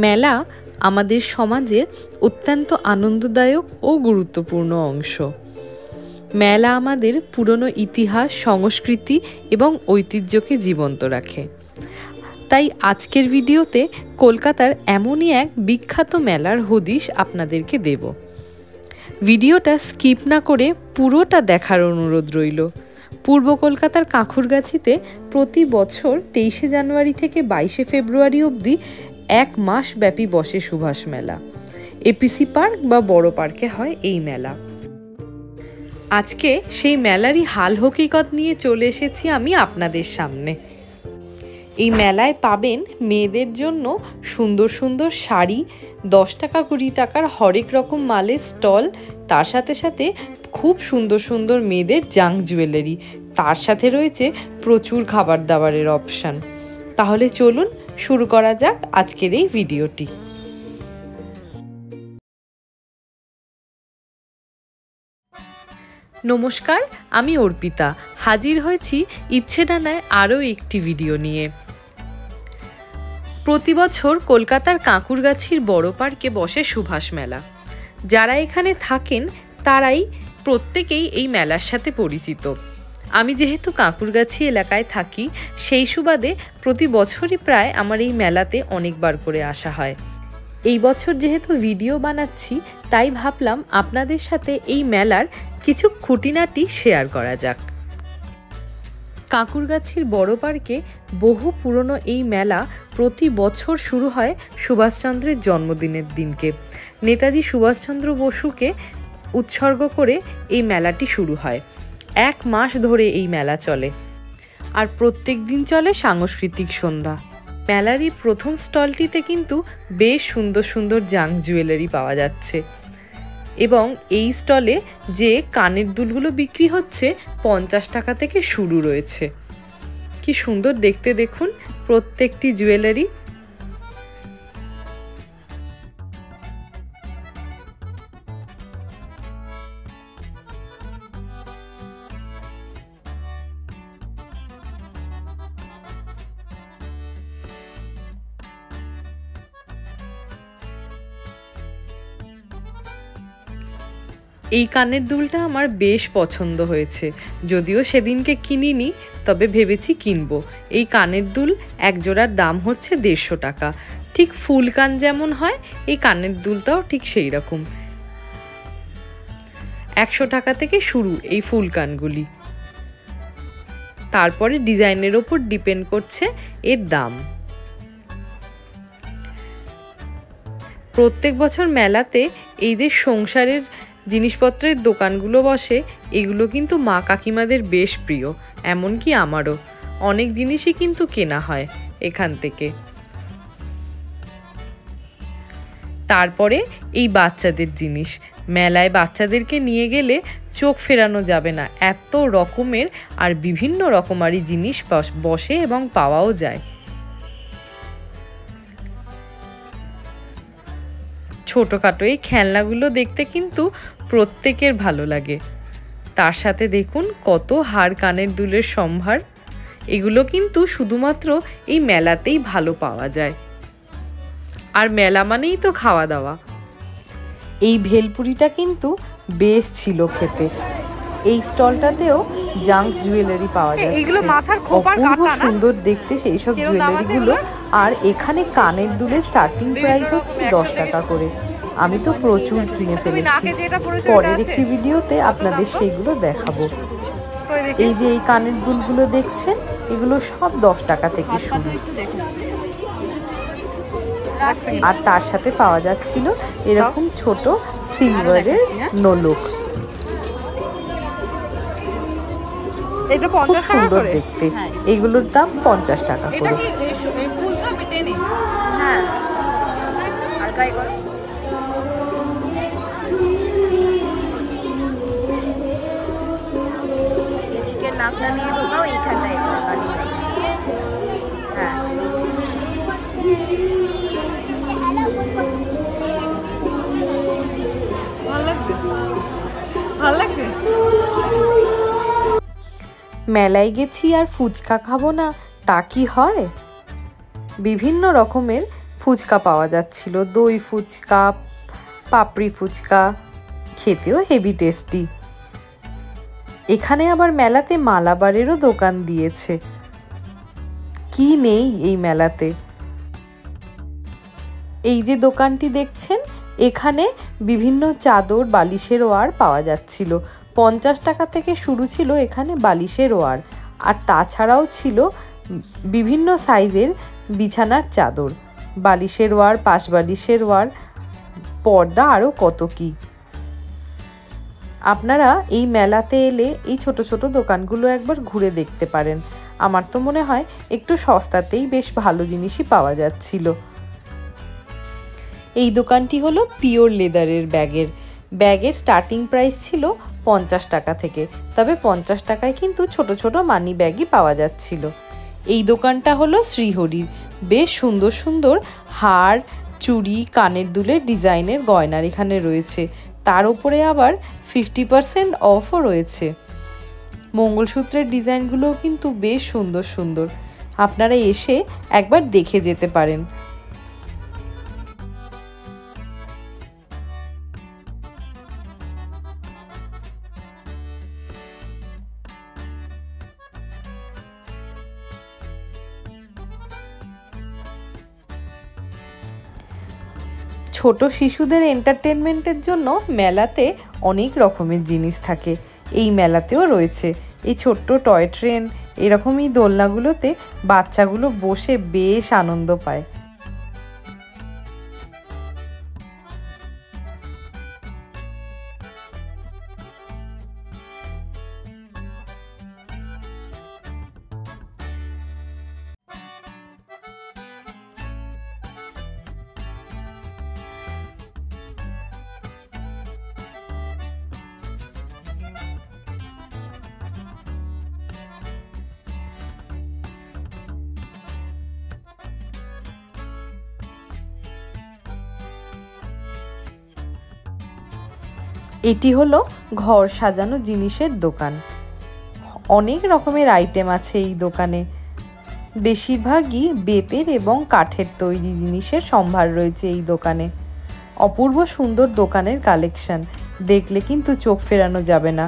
মেলা আমাদের সমাজের অত্যন্ত আনন্দদায়ক ও গুরুত্বপূর্ণ অংশ। মেলা আমাদের পুরনো ইতিহাস, সংস্কৃতি এবং ঐতিহ্যকে জীবন্ত রাখে। তাই আজকের ভিডিওতে কলকাতার এমনই এক বিখ্যাত মেলার হদিশ আপনাদেরকে দেব। ভিডিওটা স্কিপ না করে পুরোটা দেখার অনুরোধ রইল। পূর্ব কলকাতার কাঁকুরগাছিতে প্রতি বছর 23শে জানুয়ারি থেকে 22শে ফেব্রুয়ারি অবধি এক মাস ব্যাপী বসে সুভাষ মেলা। এপিসি পার্ক বা বড় পার্কে হয় এই মেলা। আজকে সেই মেলারই হাল হকিকত নিয়ে চলে এসেছি আমি আপনাদের সামনে। এই মেলায় পাবেন মেয়েদের জন্য সুন্দর সুন্দর শাড়ি, 10 টাকা 20 টাকার হরেক রকম মালের স্টল, তার সাথে সাথে খুব সুন্দর সুন্দর মেয়েদের জাঙ্ক জুয়েলারি, তার সাথে রয়েছে প্রচুর খাবার দাবারের অপশান। তাহলে চলুন শুরু করা যাক আজকের এই ভিডিওটি। নমস্কার, আমি অর্পিতা, হাজির হয়েছি ইচ্ছে ডানায় আরও একটি ভিডিও নিয়ে। প্রতি বছর কলকাতার কাঁকুরগাছির বড় পার্কে বসে সুভাষ মেলা। যারা এখানে থাকেন তারাই প্রত্যেকেই এই মেলার সাথে পরিচিত। আমি যেহেতু কাঁকুরগাছি এলাকায় থাকি, সেই সুবাদে প্রতি বছরই প্রায় আমার এই মেলাতে অনেকবার করে আসা হয়। এই বছর যেহেতু ভিডিও বানাচ্ছি, তাই ভাবলাম আপনাদের সাথে এই মেলার কিছু খুঁটিনাটি শেয়ার করা যাক। কাঁকুরগাছির বড় পার্কে বহু পুরনো এই মেলা প্রতি বছর শুরু হয় সুভাষচন্দ্রের জন্মদিনের দিনকে। নেতাজি সুভাষচন্দ্র বসুকে উৎসর্গ করে এই মেলাটি শুরু হয়। 1 মাস ধরে এই মেলা চলে, আর প্রত্যেক দিন চলে সাংস্কৃতিক সন্ধ্যা। মেলারই প্রথম স্টলটিতে কিন্তু বেশ সুন্দর সুন্দর জাঙ্ক জুয়েলারি পাওয়া যাচ্ছে, এবং এই স্টলে যে কানের দুলগুলো বিক্রি হচ্ছে 50 টাকা থেকে শুরু রয়েছে। কি সুন্দর দেখতে দেখুন প্রত্যেকটি জুয়েলারি। এই কানের দুলটা আমার বেশ পছন্দ হয়েছে, যদিও সেদিনকে কিনিনি, তবে ভেবেছি কিনবো। এই কানের দুল এক জোড়ার দাম হচ্ছে 150 টাকা। ঠিক ফুল কান যেমন হয়, এই কানের দুলটাও ঠিক সেই রকম। 100 টাকা থেকে শুরু এই ফুল কানগুলি। তারপরে ডিজাইনের ওপর ডিপেন্ড করছে এর দাম। প্রত্যেক বছর মেলাতে এই যে সংসারের জিনিসপত্রের দোকানগুলো বসে, এগুলো কিন্তু মা কাকিমাদের বেশ প্রিয়, এমনকি আমারও। অনেক জিনিসই কিন্তু কেনা হয় এখান থেকে। তারপরে এই বাচ্চাদের জিনিস, মেলায় বাচ্চাদেরকে নিয়ে গেলে চোখ ফেরানো যাবে না, এত রকমের আর বিভিন্ন রকমারি জিনিস বসে এবং পাওয়াও যায়। ছোটোখাটো এই খেলনাগুলো দেখতে কিন্তু প্রত্যেকের ভালো লাগে। তার সাথে দেখুন কত হার কানের দুলের সম্ভার। এগুলো কিন্তু শুধুমাত্র এই মেলাতেই ভালো পাওয়া যায়, আর মেলা মানেই তো খাওয়া দাওয়া। এই ভেলপুরিটা কিন্তু বেশ ছিল খেতে। এই স্টলটাতেও জাঙ্ক জুয়েলারি পাওয়া যাচ্ছে, অপূর্ব সুন্দর দেখতে সেই সব জুয়েলারিগুলো। আর এখানে কানের দুলের স্টার্টিং প্রাইস হচ্ছে 10 টাকা করে। আমি তো প্রচুর কিনে ফেলেছি, পরের একটি ভিডিওতে আপনাদের সেইগুলো দেখাবো। এই যে এই কানের দুলগুলো দেখছেন, এগুলো সব 10 টাকা থেকে শুরু। আর তার সাথে পাওয়া যাচ্ছিল এরকম ছোট সিলভারের নোলক, খুব সুন্দর দেখতে। এগুলোর দাম 50 টাকা করে। নাকটা দিয়ে ঢোকাও এইখানটায়। হ্যাঁ, ভালো লাগছে, ভালো লাগছে। মেলায় গেছি আর ফুচকা খাবো না তা কি হয়? বিভিন্ন রকমের ফুচকা পাওয়া যাচ্ছিল, দই ফুচকা, পাপড়ি ফুচকা, খেতেও হেভি টেস্টি। এখানে আবার মেলাতে মালাবারেরও দোকান দিয়েছে, কি নেই এই মেলাতে। এই যে দোকানটি দেখছেন, এখানে বিভিন্ন চাদর, বালিশের ওয়ার পাওয়া যাচ্ছিল। 50 টাকা থেকে শুরু ছিল এখানে বালিশের ওয়ার, আর তাছাড়াও ছিল বিভিন্ন সাইজের বিছানার চাদর, বালিশের ওয়ার, পাশ বালিশের ওয়ার, পর্দা, আরও কত কি। আপনারা এই মেলাতে এলে এই ছোট ছোট দোকানগুলো একবার ঘুরে দেখতে পারেন। আমার তো মনে হয় একটু সস্তাতেই বেশ ভালো জিনিসই পাওয়া যাচ্ছিল। এই দোকানটি হলো পিওর লেদারের ব্যাগের স্টার্টিং প্রাইস ছিল 50 টাকা থেকে, তবে 50 টাকায় কিন্তু ছোট ছোট মানি ব্যাগই পাওয়া যাচ্ছিল। এই দোকানটা হলো শ্রীহরির, বেশ সুন্দর সুন্দর হার, চুড়ি, কানের দুলের ডিজাইনের গয়নার এখানে রয়েছে, তার উপরে আবার 50% অফও রয়েছে। মঙ্গলসূত্রের ডিজাইনগুলোও কিন্তু বেশ সুন্দর সুন্দর, আপনারা এসে একবার দেখে যেতে পারেন। ছোট শিশুদের এন্টারটেনমেন্টের জন্য মেলাতে অনেক রকমের জিনিস থাকে, এই মেলাতেও রয়েছে। এই ছোট্ট টয় ট্রেন, এরকমই দোলনাগুলোতে বাচ্চাগুলো বসে বেশ আনন্দ পায়। এটি হলো ঘর সাজানো জিনিসের দোকান, অনেক রকমের আইটেম আছে এই দোকানে। বেশিরভাগই বেতের এবং কাঠের তৈরি জিনিসের সম্ভার রয়েছে এই দোকানে। অপূর্ব সুন্দর দোকানের কালেকশন, দেখলে কিন্তু চোখ ফেরানো যাবে না।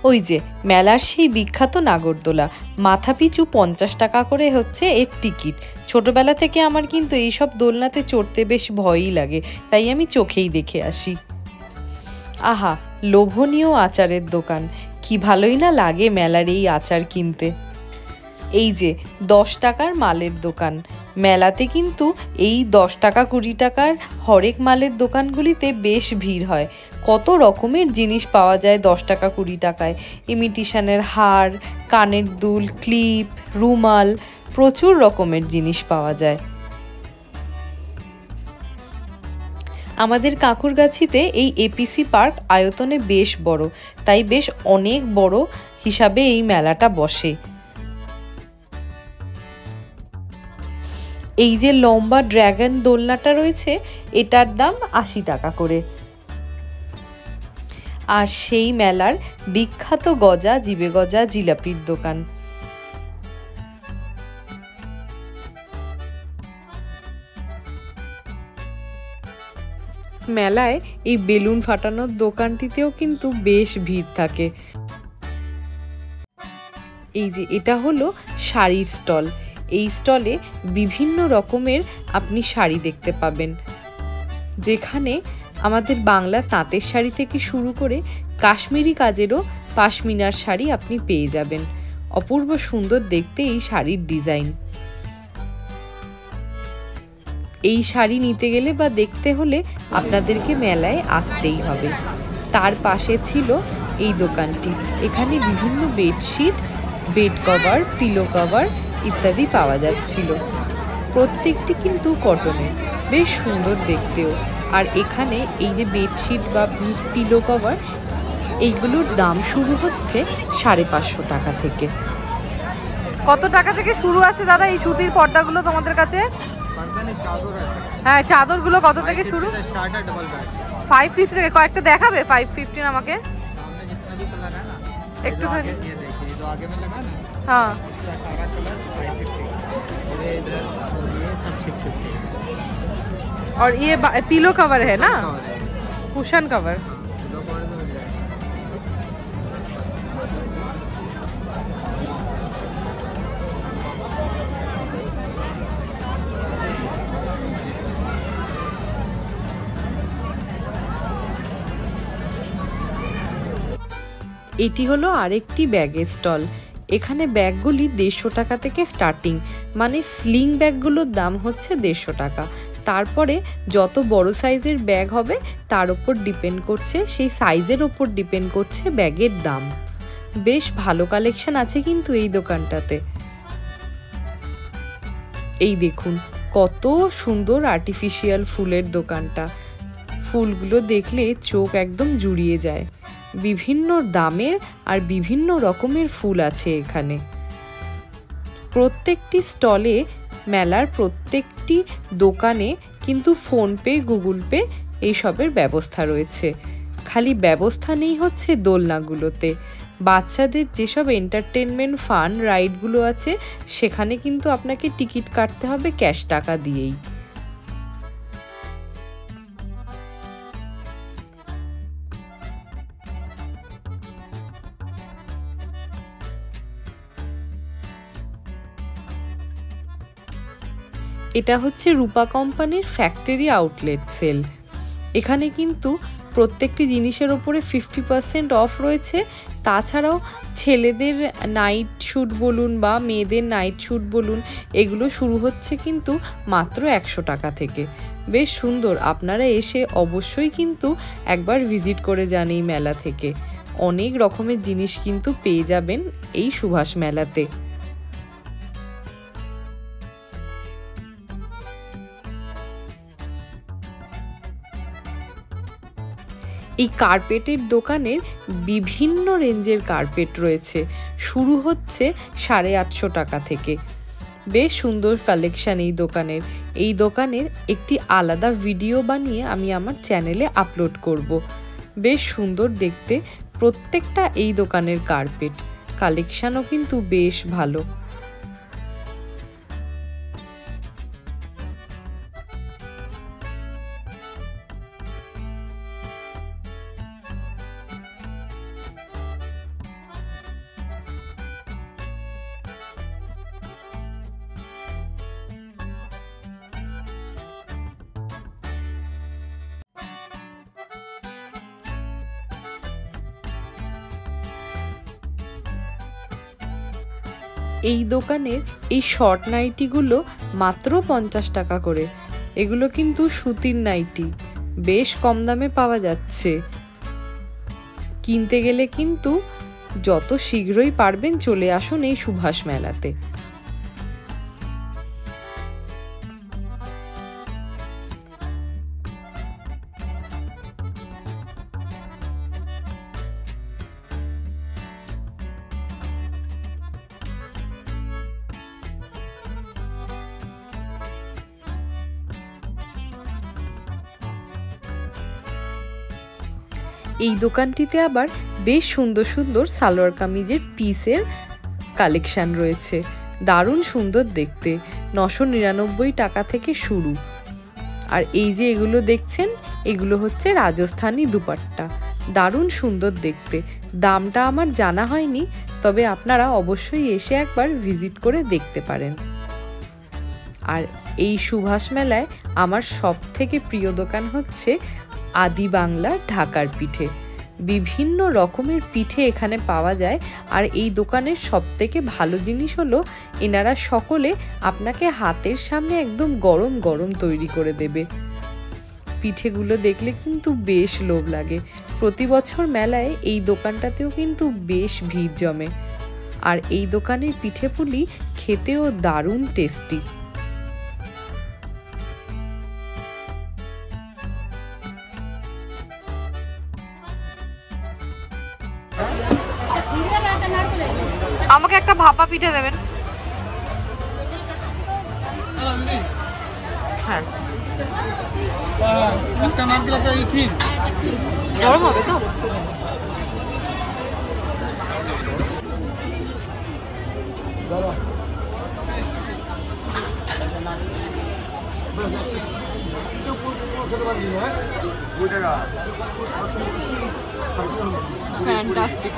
ওই যে মেলার সেই বিখ্যাত নাগরদোলা, মাথাপিছু 50 টাকা করে হচ্ছে এর টিকিট। ছোটবেলা থেকে আমার কিন্তু এইসব দোলনাতে চড়তে বেশ ভয়ই লাগে, তাই আমি চোখেই দেখে আসি। আহা, লোভনীয় আচারের দোকান, কি ভালোই না লাগে মেলার এই আচার কিনতে। এই যে 10 টাকার মালের দোকান, মেলাতে কিন্তু এই 10 টাকা 20 টাকার হরেক মালের দোকানগুলিতে বেশ ভিড় হয়। কত রকমের জিনিস পাওয়া যায় 10 টাকা 20 টাকায়, ইমিটেশনের হার, কানের দুল, ক্লিপ, রুমাল, প্রচুর রকমের জিনিস পাওয়া যায়। আমাদের কাকুরগাছিতে এই এপিসি পার্ক আয়তনে বেশ বড়, তাই বেশ অনেক বড় হিসাবে এই মেলাটা বসে। এই যে লম্বা ড্রাগন দোলনাটা রয়েছে, এটার দাম 80 টাকা করে। আর সেই মেলার বিখ্যাত গজা, জিবে গজা, জিলাপির দোকান। মেলায় এই বেলুন ফাটানোর দোকানটিতেও কিন্তু বেশ ভিড় থাকে। এই যে এটা হলো শাড়ির স্টল, এই স্টলে বিভিন্ন রকমের আপনি শাড়ি দেখতে পাবেন, যেখানে আমাদের বাংলা তাঁতের শাড়ি থেকে শুরু করে কাশ্মীরি কাজেরও পাশমিনার শাড়ি আপনি পেয়ে যাবেন। অপূর্ব সুন্দর দেখতে এই শাড়ির ডিজাইন। এই শাড়ি নিতে গেলে বা দেখতে হলে আপনাদেরকে মেলায় আসতেই হবে। তার পাশে ছিল এই দোকানটি, এখানে বিভিন্ন bedsheet, bed cover, pillow cover ইত্যাদি পাওয়া যাচ্ছিল। প্রত্যেকটি কিন্তু কটনের, বেশ সুন্দর দেখতেও। আর এখানে এই যে বেডশিট বা পিলো কভার, এইগুলোর দাম শুরু হচ্ছে 550 টাকা থেকে। কত টাকা থেকে শুরু আছে দাদা এই সুতির পর্দাগুলো তোমাদের কাছে? হ্যাঁ, চাদরগুলো কত থেকে শুরু? 550 থেকে। কয়েকটা দেখাবে 550 আমাকে একটু? হ্যাঁ, और ये पिलो कवर है ना, कुशन कवर। এটি হলো আরেকটি ব্যাগের স্টল। এখানে ব্যাগগুলি 150 টাকা থেকে স্টার্টিং, মানে স্লিং ব্যাগগুলোর দাম হচ্ছে 150 টাকা। তারপরে যত বড় সাইজের ব্যাগ হবে তার উপর ডিপেন্ড করছে, সেই সাইজের ওপর ডিপেন্ড করছে ব্যাগের দাম। বেশ ভালো কালেকশন আছে কিন্তু এই দোকানটাতে। এই দেখুন কত সুন্দর আর্টিফিশিয়াল ফুলের দোকানটা। ফুলগুলো দেখলে চোখ একদম জুড়িয়ে যায়। বিভিন্ন দামের আর বিভিন্ন রকমের ফুল আছে এখানে। প্রত্যেকটি স্টলে, মেলার প্রত্যেকটি দোকানে কিন্তু ফোনপে, গুগল পে এইসবের ব্যবস্থা রয়েছে। খালি ব্যবস্থা নেই হচ্ছে দোলনাগুলোতে। বাচ্চাদের যেসব এন্টারটেনমেন্ট ফান রাইডগুলো আছে সেখানে কিন্তু আপনাকে টিকিট কাটতে হবে ক্যাশ টাকা দিয়েই। এটা হচ্ছে রূপা কোম্পানির ফ্যাক্টরি আউটলেট সেল। এখানে কিন্তু প্রত্যেকটি জিনিসের ওপরে 50% অফ রয়েছে। তাছাড়াও ছেলেদের নাইট শ্যুট বলুন বা মেয়েদের নাইট শ্যুট বলুন, এগুলো শুরু হচ্ছে কিন্তু মাত্র 100 টাকা থেকে। বেশ সুন্দর, আপনারা এসে অবশ্যই কিন্তু একবার ভিজিট করে যান এই মেলা থেকে। অনেক রকমের জিনিস কিন্তু পেয়ে যাবেন এই সুভাষ মেলাতে। এই কার্পেটের দোকানের বিভিন্ন রেঞ্জের কার্পেট রয়েছে, শুরু হচ্ছে 850 টাকা থেকে। বেশ সুন্দর কালেকশন এই দোকানের। এই দোকানের একটি আলাদা ভিডিও বানিয়ে আমি আমার চ্যানেলে আপলোড করব। বেশ সুন্দর দেখতে প্রত্যেকটা এই দোকানের কার্পেট। কালেকশনও কিন্তু বেশ ভালো। এই দোকানের এই শর্ট নাইটিগুলো মাত্র 50 টাকা করে। এগুলো কিন্তু সুতির নাইটি, বেশ কম দামে পাওয়া যাচ্ছে। কিনতে গেলে কিন্তু যত শীঘ্রই পারবেন চলে আসুন এই সুভাষ মেলাতে। এই দোকানটিতে আবার বেশ সুন্দর সুন্দর সালোয়ার কামিজের পিসের কালেকশন রয়েছে। দারুণ সুন্দর দেখতে, 999 টাকা থেকে শুরু। আর এই যে এগুলো দেখছেন, এগুলো হচ্ছে রাজস্থানী দুপাট্টা। দারুণ সুন্দর দেখতে। দামটা আমার জানা হয়নি, তবে আপনারা অবশ্যই এসে একবার ভিজিট করে দেখতে পারেন। আর এই সুভাষ মেলায় আমার সবথেকে প্রিয় দোকান হচ্ছে আদি বাংলা ঢাকার পিঠে। বিভিন্ন রকমের পিঠে এখানে পাওয়া যায়। আর এই দোকানের সবথেকে ভালো জিনিস হলো এনারা সকলে আপনাকে হাতের সামনে একদম গরম গরম তৈরি করে দেবে। পিঠেগুলো দেখলে কিন্তু বেশ লোভ লাগে। প্রতি বছর মেলায় এই দোকানটাতেও কিন্তু বেশ ভিড় জমে। আর এই দোকানের পিঠেপুলি খেতেও দারুণ টেস্টি। আমাকে একটা ভাপা পিঠে দেবেন। হ্যাঁ, গরম হবে তো। ফ্যান্টাস্টিক।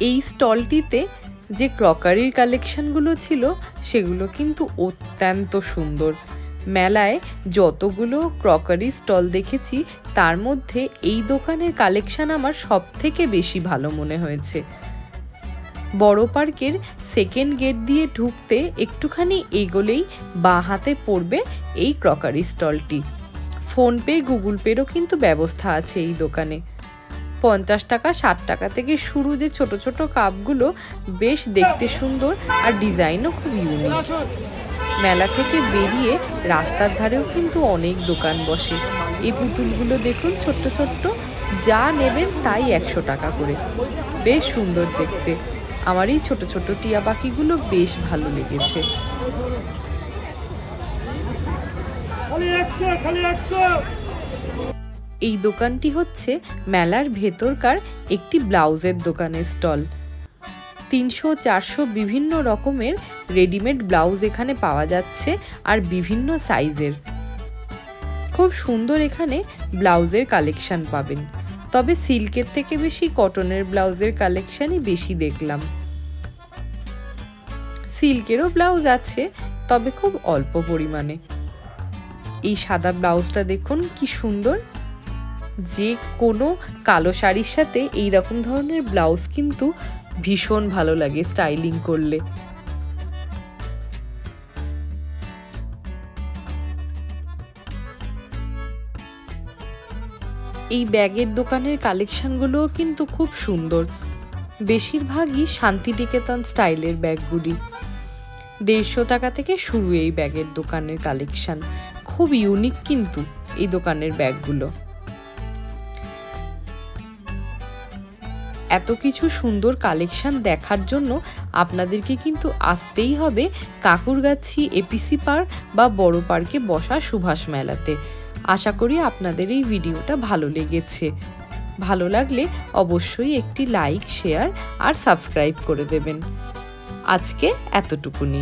এই স্টলটিতে যে ক্রকারির কালেকশনগুলো ছিল সেগুলো কিন্তু অত্যন্ত সুন্দর। মেলায় যতগুলো ক্রকারি স্টল দেখেছি তার মধ্যে এই দোকানের কালেকশন আমার সব থেকে বেশি ভালো মনে হয়েছে। বড় পার্কের সেকেন্ড গেট দিয়ে ঢুকতে একটুখানি এগোলেই বাঁ হাতে পড়বে এই ক্রকারি স্টলটি। ফোনপে গুগল পেরও কিন্তু ব্যবস্থা আছে এই দোকানে। 50 টাকা 60 টাকা থেকে শুরু যে ছোট ছোট কাপগুলো বেশ দেখতে সুন্দর আর ডিজাইনও খুব ইউনিক। মেলা থেকে বেরিয়ে রাস্তার ধারেও কিন্তু অনেক দোকান বসে। এই পুতুলগুলো দেখুন ছোট্ট ছোট্ট, যা নেবেন তাই 100 টাকা করে, বেশ সুন্দর দেখতে। আমার এই ছোট ছোট টিয়া পাখিগুলো বেশ ভালো লেগেছে। এই দোকানটি হচ্ছে মেলার ভেতরকার একটি ব্লাউজের দোকানের স্টল। 300-400 বিভিন্ন রকমের রেডিমেড ব্লাউজ এখানে পাওয়া যাচ্ছে আর বিভিন্ন সাইজের। খুব সুন্দর এখানে ব্লাউজের কালেকশন পাবেন, তবে সিল্কের থেকে বেশি কটনের ব্লাউজের কালেকশনই বেশি দেখলাম। সিল্কেরও ব্লাউজ আছে, তবে খুব অল্প পরিমাণে। এই সাদা ব্লাউজটা দেখুন কি সুন্দর, যে কোনো কালো শাড়ির সাথে এই রকম ধরনের ব্লাউজ কিন্তু ভীষণ ভালো লাগে স্টাইলিং করলে। এই ব্যাগের দোকানের কালেকশনগুলোও কিন্তু খুব সুন্দর, বেশিরভাগই শান্তিনিকেতন স্টাইলের ব্যাগগুলি। 150 টাকা থেকে শুরু এই ব্যাগের দোকানের কালেকশন, খুব ইউনিক কিন্তু এই দোকানের ব্যাগগুলো। এত কিছু সুন্দর কালেকশন দেখার জন্য আপনাদেরকে কিন্তু আসতেই হবে কাকুরগাছি এপিসি পার্ক বা বড় পার্কে বসা সুভাষ মেলাতে। আশা করি আপনাদের এই ভিডিওটা ভালো লেগেছে। ভালো লাগলে অবশ্যই একটি লাইক, শেয়ার আর সাবস্ক্রাইব করে দেবেন। আজকে এতটুকুনি।